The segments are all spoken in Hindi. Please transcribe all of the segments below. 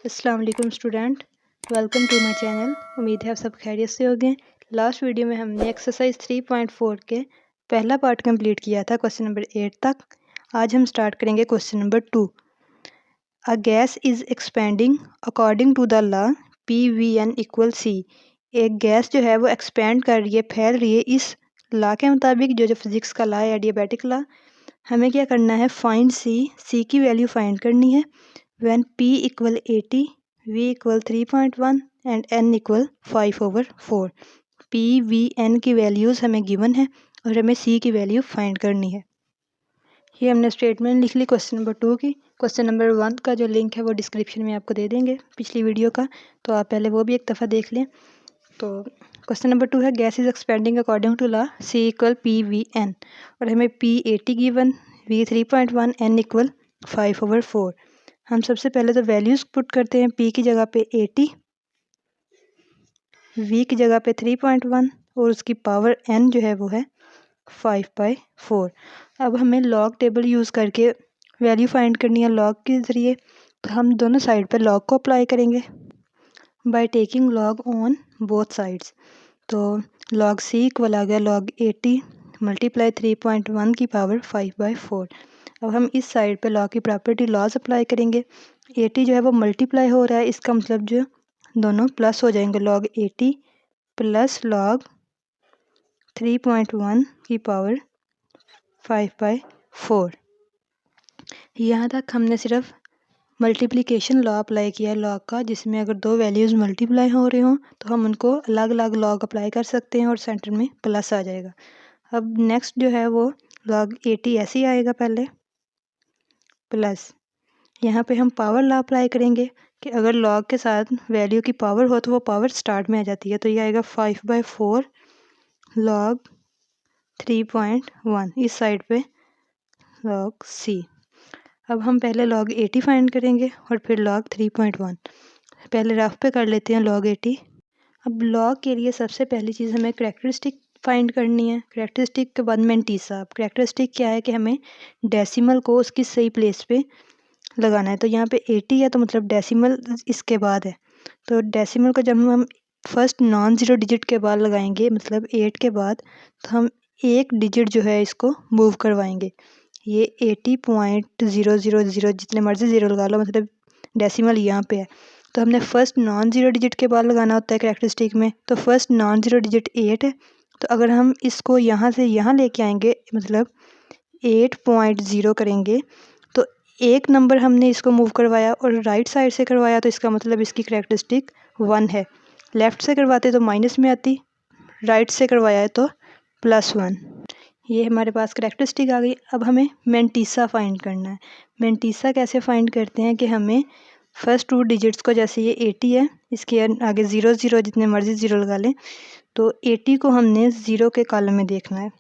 अस्सलाम वालेकुम student, welcome to my channel. उम्मीद है आप सब खैरियत से होंगे। लास्ट वीडियो में हमने एक्सरसाइज 3.4 के पहला पार्ट कंप्लीट किया था, क्वेश्चन नंबर 8 तक। आज हम स्टार्ट करेंगे question number 2। A gas is expanding according to the law PVN equal C। एक गैस जो है वो एक्सपेंड कर रही है, फैल रही है इस लॉ के मुताबिक, जो फिज़िक्स का लॉ है, एडियाबैटिक लॉ। हमें क्या करना है, फाइंड C की वैल्यू फाइंड करनी है when P equal 80, V equal 3.1 and N equal 5/4। P, V, N की वैल्यूज़ हमें गिवन है और हमें C की वैल्यू फाइंड करनी है। ये हमने स्टेटमेंट लिख ली क्वेश्चन नंबर 2 की। क्वेश्चन नंबर 1 का जो लिंक है वो डिस्क्रिप्शन में आपको दे देंगे पिछली वीडियो का, तो आप पहले वो भी एक दफ़ा देख लें। तो क्वेश्चन नंबर 2 है, gas is expanding according to law C equal PVN, और हमें P 80 given, V 3.1, N equal 5/4। हम सबसे पहले तो वैल्यूज़ पुट करते हैं। P की जगह पे 80, V की जगह पे 3.1 और उसकी पावर N जो है वो है 5/4। अब हमें लॉग टेबल यूज़ करके वैल्यू फाइंड करनी है लॉग के ज़रिए, तो हम दोनों साइड पर लॉग को अप्लाई करेंगे bye taking log on both sides. तो लॉग C इक्वल आ गया लॉग 80 मल्टीप्लाई 3.1 की पावर 5/4। अब हम इस साइड पे लॉग की प्रॉपर्टी लॉज अप्लाई करेंगे। 80 जो है वो मल्टीप्लाई हो रहा है, इसका मतलब जो दोनों प्लस हो जाएंगे, लॉग 80 प्लस लॉग 3.1 की पावर 5/4। यहाँ तक हमने सिर्फ मल्टीप्लिकेशन लॉ अप्लाई किया है लॉग का, जिसमें अगर दो वैल्यूज़ मल्टीप्लाई हो रहे हों तो हम उनको अलग अलग लॉग अप्लाई कर सकते हैं और सेंटर में प्लस आ जाएगा। अब नेक्स्ट जो है वो लॉग 80 ऐसे ही आएगा पहले, प्लस यहाँ पे हम पावर लॉ अप्लाई करेंगे कि अगर लॉग के साथ वैल्यू की पावर हो तो वो पावर स्टार्ट में आ जाती है। तो ये आएगा 5/4 लॉग 3.1 इस साइड पे लॉग C। अब हम पहले लॉग 80 फाइंड करेंगे और फिर लॉग 3.1। पहले रफ पे कर लेते हैं लॉग 80। अब लॉग के लिए सबसे पहली चीज़ हमें करैक्टरिस्टिक फाइंड करनी है। करैक्टरिस्टिक के बाद मैंटीसा। अब करैक्टरिस्टिक क्या है कि हमें डेसिमल को उसकी सही प्लेस पे लगाना है। तो यहाँ पे 80 है तो मतलब डेसिमल इसके बाद है, तो डेसिमल को जब हम फर्स्ट नॉन ज़ीरो डिजिट के बाद लगाएंगे, मतलब 8 के बाद, तो हम एक डिजिट जो है इसको मूव करवाएंगे। ये 80.000 जितने मर्जी ज़ीरो लगा लो, मतलब डेसिमल यहाँ पे है, तो हमने फर्स्ट नॉन ज़ीरो डिजिट के बाद लगाना होता है करैक्टरिस्टिक में। तो फर्स्ट नॉन ज़ीरो डिजिट 8 है, तो अगर हम इसको यहाँ से यहाँ लेके आएंगे, मतलब 8.0 करेंगे, तो एक नंबर हमने इसको मूव करवाया और राइट साइड से करवाया, तो इसका मतलब इसकी करैक्टरिस्टिक 1 है। लेफ़्ट से करवाते तो माइनस में आती, राइट से करवाया है तो +1। ये हमारे पास करैक्टरिस्टिक आ गई। अब हमें मैंटीसा फाइंड करना है। मैंटीसा कैसे फाइंड करते हैं कि हमें फर्स्ट टू डिजिट्स को, जैसे ये 80 है, इसके आगे 0 जितने मर्जी ज़ीरो लगा लें, तो 80 को हमने ज़ीरो के कॉलम में देखना है।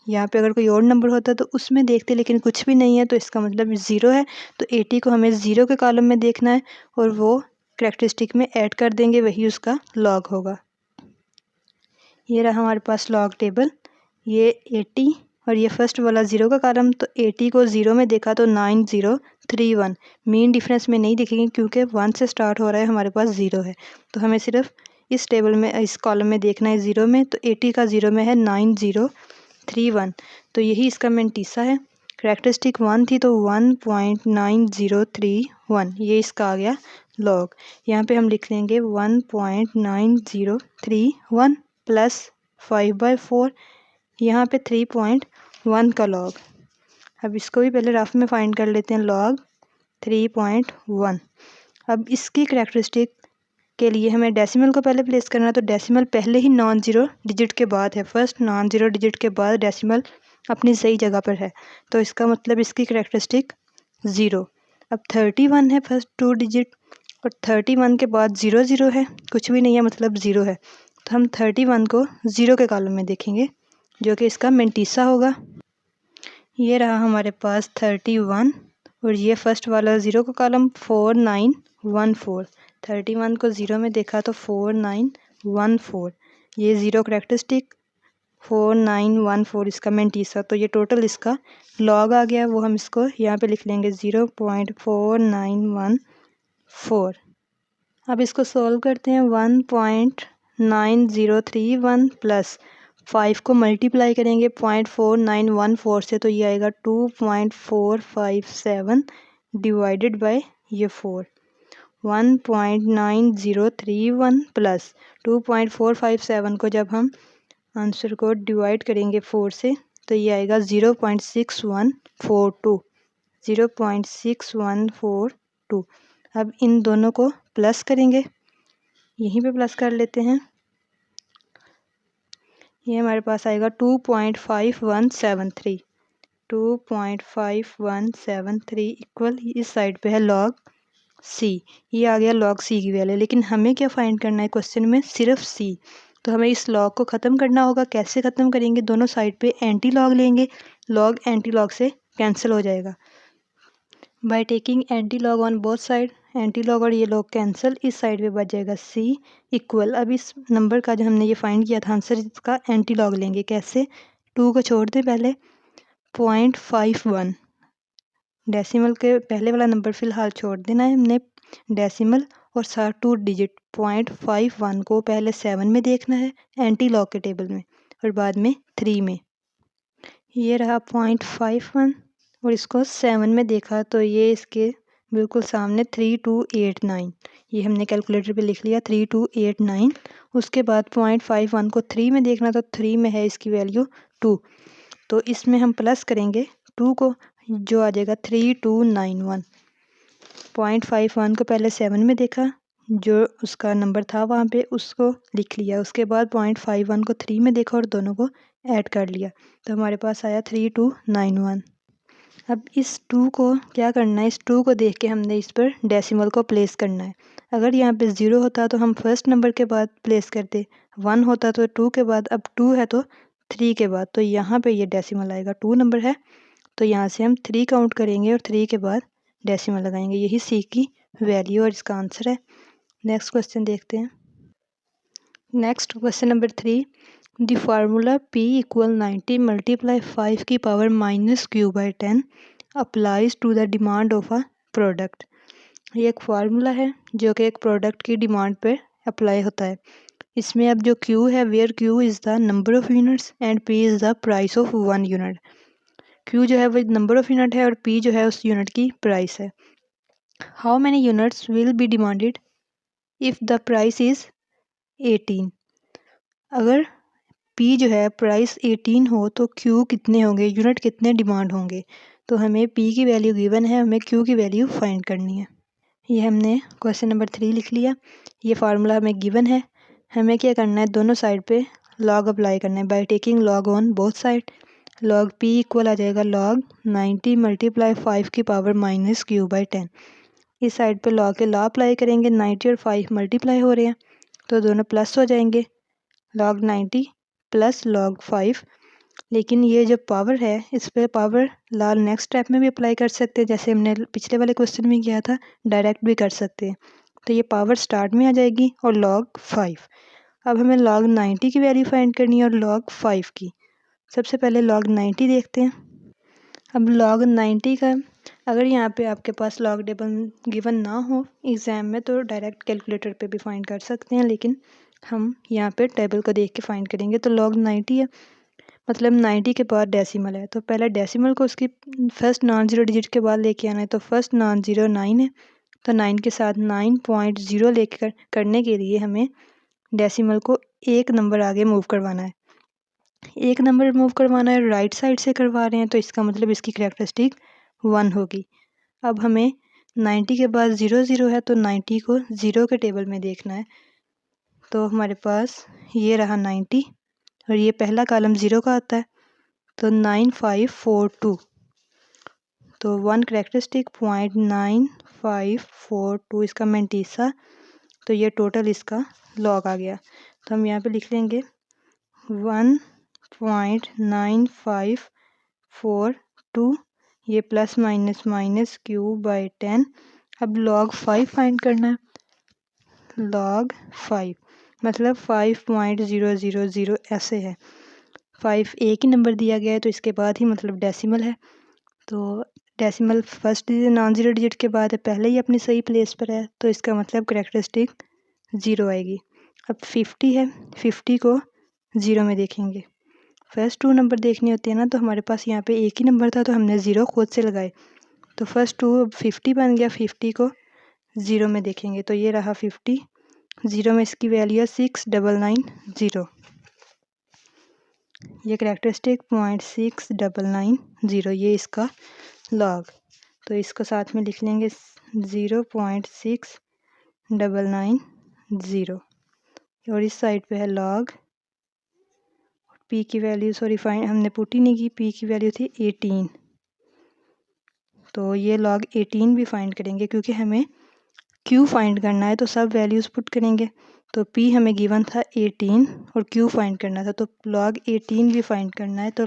यहाँ पे अगर कोई और नंबर होता तो उसमें देखते, लेकिन कुछ भी नहीं है तो इसका मतलब 0 है। तो 80 को हमें 0 के कॉलम में देखना है और वो करैक्टरिस्टिक में ऐड कर देंगे, वही उसका लॉग होगा। ये रहा हमारे पास लॉग टेबल। ये 80 और ये फर्स्ट वाला 0 का कॉलम, तो 80 को 0 में देखा तो 9031। मीन डिफरेंस में नहीं दिखेंगे क्योंकि 1 से स्टार्ट हो रहा है, हमारे पास 0 है। तो हमें सिर्फ इस टेबल में, इस कॉलम में देखना है 0 में, तो 80 का 0 में है 9031। तो यही इसका मैंटीसा है। करैक्टरिस्टिक 1 थी तो 1.9031, ये इसका आ गया लॉग। यहाँ पे हम लिख लेंगे 1.9031 प्लस 5/4, यहाँ पे 3.1 का लॉग। अब इसको भी पहले रफ में फाइंड कर लेते हैं, लॉग 3.1। अब इसकी करैक्टरिस्टिक के लिए हमें डेसिमल को पहले प्लेस करना है, तो डेसिमल पहले ही नॉन ज़ीरो डिजिट के बाद है। फर्स्ट नॉन ज़ीरो डिजिट के बाद डेसिमल अपनी सही जगह पर है, तो इसका मतलब इसकी करैक्टरिस्टिक 0। अब 31 है फर्स्ट टू डिजिट, और 31 के बाद 0 है, कुछ भी नहीं है, मतलब 0 है। तो हम 31 को 0 के कॉलम में देखेंगे, जो कि इसका मैंटीसा होगा। ये रहा हमारे पास 31 और ये फर्स्ट वाला 0 का कॉलम 4914। 31 को 0 में देखा तो 4914, ये 0 करैक्टरिस्टिक, 4914 इसका मैंटीसा। तो ये टोटल इसका लॉग आ गया, वो हम इसको यहाँ पे लिख लेंगे 0.4914। अब इसको सॉल्व करते हैं। 1.9031 प्लस 5 को मल्टीप्लाई करेंगे 0.4914 से, तो ये आएगा 2.457 डिवाइडेड बाय ये 4। 1.9031 प्लस 2.457 को जब हम आंसर को डिवाइड करेंगे 4 से, तो ये आएगा 0.6142। 0.6142। अब इन दोनों को प्लस करेंगे, यहीं पे प्लस कर लेते हैं। ये हमारे पास आएगा 2.5173। 2.5173 इक्वल, इस साइड पे है लॉग सी। ये आ गया लॉग सी की वैल्यू। लेकिन हमें क्या फाइंड करना है क्वेश्चन में? सिर्फ सी। तो हमें इस लॉग को ख़त्म करना होगा। कैसे ख़त्म करेंगे? दोनों साइड पे एंटी लॉग लेंगे, लॉग एंटी लॉग से कैंसिल हो जाएगा। By taking anti log on both side, anti log और ये लॉग कैंसिल, इस साइड पे बच जाएगा सी इक्वल। अब इस नंबर का जो हमने ये फाइंड किया था आंसर, इसका एंटी लॉग लेंगे। कैसे? 2 को छोड़ दें पहले, 0.51 डेसिमल के पहले वाला नंबर फ़िलहाल छोड़ देना है हमने, डेसिमल और साथ 2 डिजिट। 0.51 को पहले 7 में देखना है एंटी लॉग के टेबल में, और बाद में 3 में। ये रहा 0.51 और इसको 7 में देखा तो ये इसके बिल्कुल सामने 3289। ये हमने कैलकुलेटर पे लिख लिया 3289। उसके बाद 0.51 को 3 में देखना, तो 3 में है इसकी वैल्यू 2। तो इसमें हम प्लस करेंगे 2 को, जो आ जाएगा 3291। 0.51 को पहले 7 में देखा, जो उसका नंबर था वहाँ पे उसको लिख लिया। उसके बाद 0.51 को 3 में देखा और दोनों को ऐड कर लिया, तो हमारे पास आया 3291। अब इस 2 को क्या करना है? इस 2 को देख के हमने इस पर डेसिमल को प्लेस करना है। अगर यहाँ पे 0 होता तो हम फर्स्ट नंबर के बाद प्लेस करते, 1 होता तो 2 के बाद, अब 2 है तो 3 के बाद। तो यहाँ पे ये डेसिमल आएगा, 2 नंबर है तो यहाँ से हम 3 काउंट करेंगे और 3 के बाद डेसिमल लगाएंगे। यही सी की वैल्यू और इसका आंसर है। नेक्स्ट क्वेश्चन देखते हैं। Next question number 3, the formula P equal 90 multiply 5 की power -q/10 applies to the demand of a product. ये एक फार्मूला है जो कि एक प्रोडक्ट की डिमांड पे अप्लाई होता है। इसमें अब जो Q है, where Q is the number of units and P is the price of 1 unit. Q जो है वो नंबर ऑफ़ यूनिट है और P जो है उस यूनिट की प्राइस है। How many units will be demanded if the price is 18। अगर P जो है प्राइस 18 हो तो Q कितने होंगे, यूनिट कितने डिमांड होंगे? तो हमें P की वैल्यू गिवन है, हमें Q की वैल्यू फाइंड करनी है। ये हमने क्वेश्चन नंबर 3 लिख लिया। ये फार्मूला हमें गिवन है। हमें क्या करना है? दोनों साइड पे लॉग अप्लाई करना है by taking log on both side. Log P equal आ जाएगा लॉग 90 मल्टीप्लाई 5 की पावर -q/10। इस साइड पे लॉग के लॉ अप्लाई करेंगे, 90 और 5 मल्टीप्लाई हो रहे हैं तो दोनों प्लस हो जाएंगे, लॉग 90 प्लस लॉग 5। लेकिन ये जो पावर है इस पर पावर लॉ नेक्स्ट स्टेप में भी अप्लाई कर सकते हैं, जैसे हमने पिछले वाले क्वेश्चन में किया था, डायरेक्ट भी कर सकते हैं। तो ये पावर स्टार्ट में आ जाएगी और लॉग 5। अब हमें लॉग 90 की वैल्यू फाइंड करनी है और लॉग 5 की। सबसे पहले लॉग 90 देखते हैं। अब लॉग 90 का, अगर यहाँ पे आपके पास लॉग टेबल गिवन ना हो एग्ज़ाम में तो डायरेक्ट कैलकुलेटर पे भी फाइंड कर सकते हैं, लेकिन हम यहाँ पे टेबल को देख के फाइंड करेंगे। तो लॉग 90 है, मतलब 90 के बाद डेसिमल है, तो पहले डेसिमल को उसकी फर्स्ट नॉन ज़ीरो डिजिट के बाद लेके आना है। तो फर्स्ट नॉन ज़ीरो 9 है, तो 9 के साथ 9.0 लेकर करने के लिए हमें डेसिमल को एक नंबर आगे मूव करवाना है। एक नंबर मूव करवाना है, राइट साइड से करवा रहे हैं, तो इसका मतलब इसकी कैरेक्टरिस्टिक 1 होगी। अब हमें 90 के बाद 0 0 है तो 90 को 0 के टेबल में देखना है। तो हमारे पास ये रहा 90 और ये पहला कॉलम 0 का आता है, तो 9542। तो 1 कैरेक्टरिस्टिक 0.9542 इसका मैंटीसा, तो ये टोटल इसका लॉग आ गया। तो हम यहाँ पे लिख लेंगे 1.9542, ये प्लस माइनस माइनस q/10। अब लॉग 5 फाइंड करना है। लॉग 5 मतलब 5.000 ऐसे है। 5 एक ही नंबर दिया गया है तो इसके बाद ही मतलब डेसिमल है, तो decimal first digit non zero digit के बाद है, पहले ही अपनी सही प्लेस पर है, तो इसका मतलब करैक्टरिस्टिक 0 आएगी। अब 50 है, 50 को 0 में देखेंगे। फर्स्ट 2 नंबर देखने होते हैं ना, तो हमारे पास यहाँ पे एक ही नंबर था तो हमने 0 खुद से लगाए, तो फर्स्ट 2 50 बन गया। 50 को 0 में देखेंगे तो ये रहा 50, 0 में इसकी वैल्यू है 6990। ये करैक्टरिस्टिक 0.6990, ये इसका लॉग, तो इसको साथ में लिख लेंगे 0.6990। और इस साइड पे है लॉग, पी की वैल्यू सॉरी फाइंड हमने पुट ही नहीं की, पी की वैल्यू थी 18, तो ये लॉग 18 भी फाइंड करेंगे क्योंकि हमें क्यू फाइंड करना है, तो सब वैल्यूज़ पुट करेंगे। तो पी हमें गिवन था 18 और क्यू फाइंड करना था, तो लॉग 18 भी फाइंड करना है, तो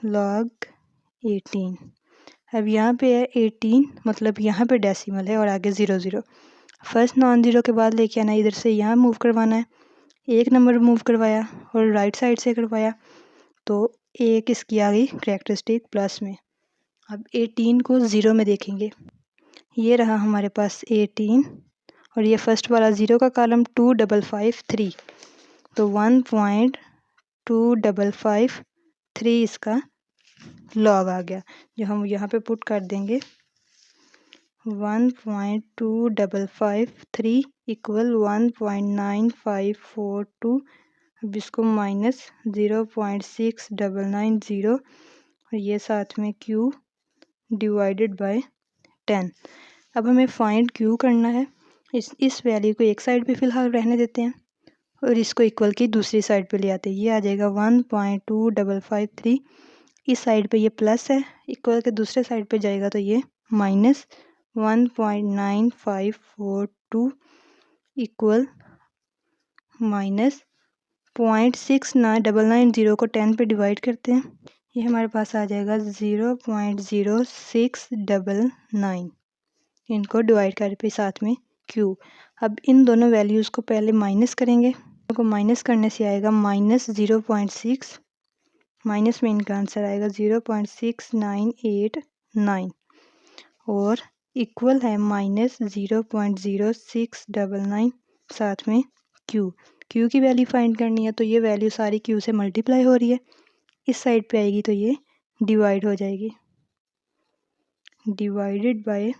लॉग 18। अब यहाँ पे है 18, मतलब यहाँ पे डेसिमल है और आगे 00। फर्स्ट नॉन ज़ीरो के बाद लेके आना, इधर से यहाँ मूव करवाना है, एक नंबर मूव करवाया और राइट साइड से करवाया, तो एक इसकी आ गई करैक्टरिस्टिक प्लस में। अब 18 को 0 में देखेंगे, ये रहा हमारे पास 18 और ये फर्स्ट वाला 0 का कॉलम 2553, तो 1.2553 इसका लॉग आ गया, जो हम यहाँ पे पुट कर देंगे 1.2553 इक्वल 1.9542। अब इसको माइनस 0.6990 और ये साथ में Q डिवाइडेड बाय 10। अब हमें फाइंड Q करना है, इस वैल्यू को एक साइड पे फ़िलहाल रहने देते हैं और इसको इक्वल की दूसरी साइड पे ले आते हैं, ये आ जाएगा 1.2553। इस साइड पे ये प्लस है, इक्वल के दूसरे साइड पे जाएगा तो ये माइनस 1.9542 इक्वल माइनस 0.6990 को 10 पे डिवाइड करते हैं, ये हमारे पास आ जाएगा 0.0699। इनको डिवाइड करके साथ में Q। अब इन दोनों वैल्यूज़ को पहले माइनस करेंगे, को माइनस करने से आएगा माइनस 0.6, माइनस में इनका आंसर आएगा 0.6989 और इक्वल है माइनस 0.0699 साथ में Q की वैल्यू फाइंड करनी है, तो ये वैल्यू सारी Q से मल्टीप्लाई हो रही है, इस साइड पे आएगी तो ये डिवाइड हो जाएगी, डिवाइडेड बाय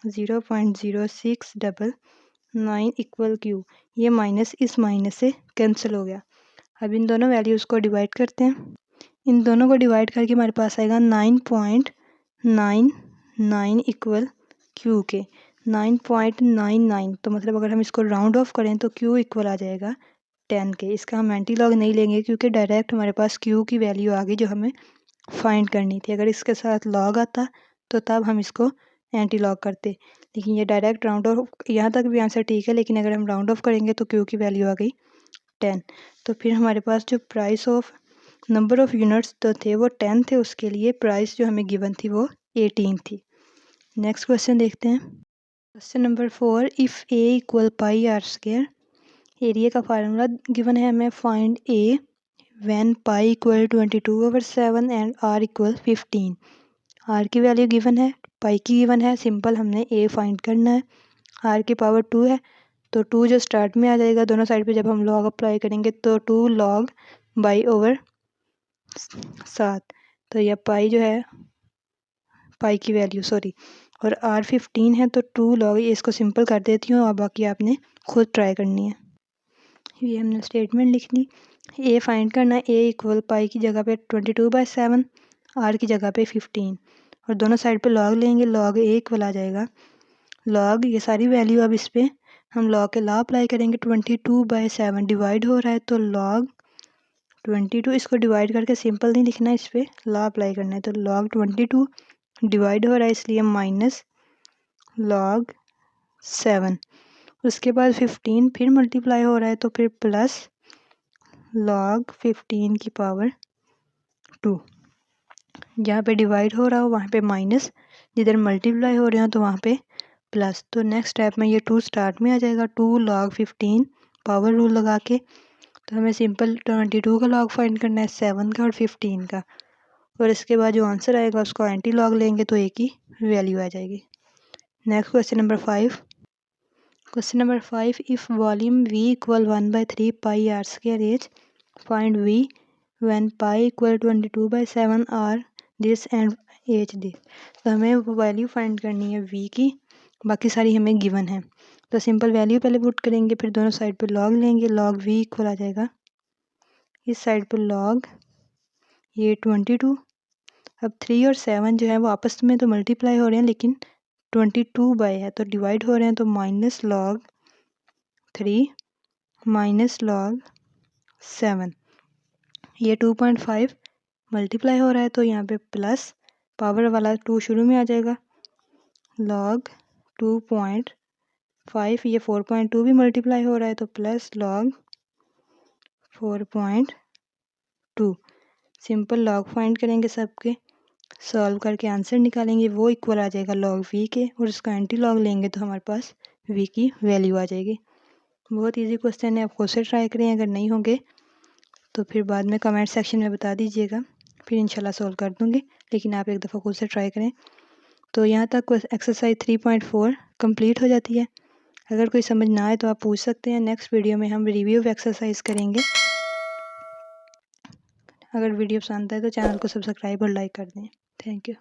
0.0699 इक्वल Q। ये माइनस इस माइनस से कैंसिल हो गया। अब इन दोनों वैल्यूज़ को डिवाइड करते हैं, इन दोनों को डिवाइड करके हमारे पास आएगा 9.99 इक्वल Q के 9.99, तो मतलब अगर हम इसको राउंड ऑफ करें तो Q इक्वल आ जाएगा 10 के। इसका हम एंटी लॉग नहीं लेंगे क्योंकि डायरेक्ट हमारे पास Q की वैल्यू आ गई जो हमें फाइंड करनी थी। अगर इसके साथ लॉग आता तो तब हम इसको एंटी लॉग करते, लेकिन ये डायरेक्ट राउंड ऑफ, यहाँ तक भी आंसर ठीक है, लेकिन अगर हम राउंड ऑफ करेंगे तो Q की वैल्यू आ गई 10। तो फिर हमारे पास जो price of number of units तो थे वो 10 थे, उसके लिए प्राइस जो हमें गिवन थी वो 18 थी। नेक्स्ट क्वेश्चन देखते हैं, question number 4, if A equal pi R square, area का फार्मूला गिवन है हमें, find A when pi equal 22/7 and R equal 15। R की वैल्यू गिवन है, पाई की गिवन है, सिंपल हमने A फाइंड करना है। R की पावर 2 है तो 2 जो स्टार्ट में आ जाएगा, दोनों साइड पे जब हम लॉग अप्लाई करेंगे तो 2 log बाई ओवर 7, तो यह पाई जो है पाई की वैल्यू सॉरी, और R 15 है तो 2 log, इसको सिंपल कर देती हूँ और बाकी आपने खुद ट्राई करनी है। ये हमने स्टेटमेंट लिख ली। A फाइंड करना है, A इक्वल पाई की जगह पे 22/7, R की जगह पे 15 और दोनों साइड पे लॉग लेंगे, log A इक्वल आ जाएगा लॉग, ये सारी वैल्यू अब इस पर हम लॉग के लॉ अप्लाई करेंगे। 22/7 डिवाइड हो रहा है तो log 22, इसको डिवाइड करके सिंपल नहीं लिखना है, इस पर लॉ अप्लाई करना है, तो log 22 डिवाइड हो रहा है इसलिए माइनस log 7, उसके बाद 15 फिर मल्टीप्लाई हो रहा है तो फिर प्लस log 15 की पावर 2, जहाँ पे डिवाइड हो रहा हो वहाँ पे माइनस, जिधर मल्टीप्लाई हो रहे हो तो वहाँ पे प्लस। तो नेक्स्ट स्टेप में ये 2 स्टार्ट में आ जाएगा, 2 log 15 पावर रूल लगा के, तो हमें सिंपल 22 का लॉग फाइंड करना है, 7 का और 15 का, और इसके बाद जो आंसर आएगा उसको एंटी लॉग लेंगे तो ए की वैल्यू आ जाएगी। Next question number 5। Question number 5, if volume v equal 1/3 pi R square H, find v when pi equal 22/7 R this and H this. तो हमें वैल्यू फाइंड करनी है v की, बाकी सारी हमें गिवन है। तो सिंपल वैल्यू पहले पुट करेंगे, फिर दोनों साइड पे लॉग लेंगे। लॉग v इक्वल आ जाएगा इस साइड पे लॉग ये 22। अब 3 और 7 जो है वो आपस में तो मल्टीप्लाई हो रहे हैं, लेकिन 22 बाय है तो डिवाइड हो रहे हैं, तो माइनस लॉग 3 माइनस लॉग 7, ये 2.5 मल्टीप्लाई हो रहा है तो यहाँ पे प्लस पावर वाला 2 शुरू में आ जाएगा। लॉग 2.5, ये 4.2 भी मल्टीप्लाई हो रहा है तो plus log 4.2। Simple log find करेंगे सबके, सॉल्व करके आंसर निकालेंगे, वो इक्वल आ जाएगा लॉग वी के, और इसका एंटी लॉग लेंगे तो हमारे पास वी की वैल्यू आ जाएगी। बहुत इजी क्वेश्चन है, आप खुद से ट्राई करें। अगर नहीं होंगे तो फिर बाद में कमेंट सेक्शन में बता दीजिएगा, फिर इंशाल्लाह सॉल्व कर दूँगी, लेकिन आप एक दफ़ा खुद से ट्राई करें। तो यहाँ तक एक्सरसाइज 3.4 कंप्लीट हो जाती है। अगर कोई समझ ना आए तो आप पूछ सकते हैं। नेक्स्ट वीडियो में हम रिव्यू ऑफ एक्सरसाइज करेंगे। अगर वीडियो पसंद आए तो चैनल को सब्सक्राइब और लाइक कर दें। Thank you.